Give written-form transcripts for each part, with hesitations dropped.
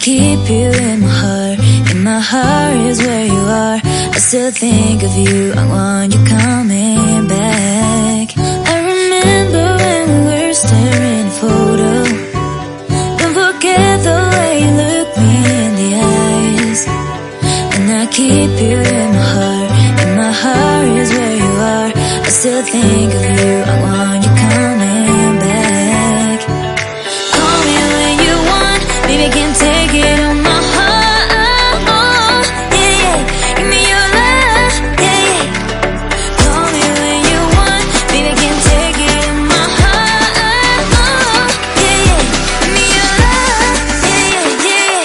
keep you in my heart. In my heart is where you are. I still think of you, I want you coming back. I remember when we were staring at a photo. Don't forget the way you look me in the eyes. And I keep you in my heart. In my heart is where you are. I still think of you, I want you coming back. Call me when you want, baby, I can't take it on my heart. Yeah, yeah, give me your love, yeah, yeah. Call me when you want, baby, I can't take it on my heart. Yeah, yeah, give me your love, yeah, yeah,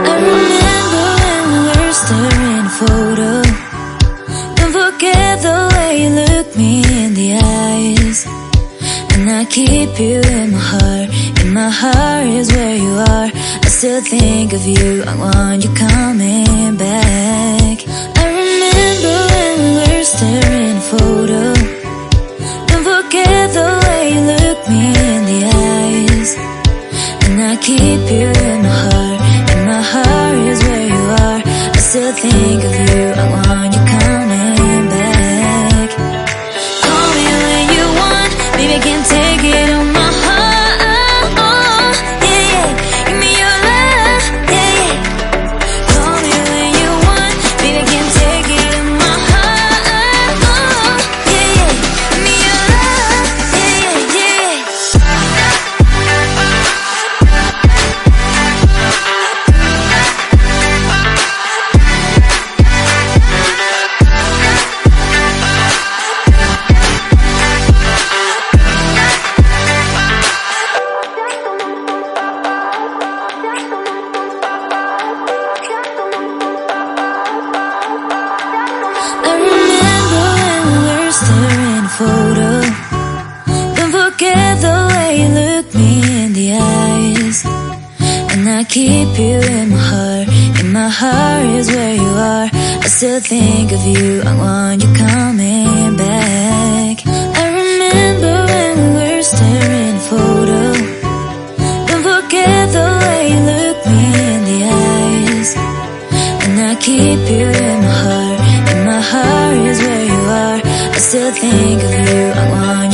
I remember when we were staring at a photo. Don't forget the way you look me in the eyes. And I keep you in my heart. In my heart is where you are. I still think of you, I want you coming back. I remember when we were staring at a photo. Don't forget the way you look me in the eyes. And I keep you in my heart. In my heart is where you are. I still think of you, I want you coming back. Call me when you want, baby, I can't take it on my heart. Yeah, yeah, give me your love, yeah, yeah. Call me when you want, baby, I can't take it on my heart. Yeah, yeah, give me your love, yeah, yeah, I remember when we were staring at a photo. Don't forget the way you look me in the eyes. And I keep you in my heart. In my heart is where you are. I still think of you, I want you coming back. I remember when we were staring at a photo. Don't forget the way you look me in the eyes. And I keep you in my heart. In my heart is where you are. I still think of you, I want you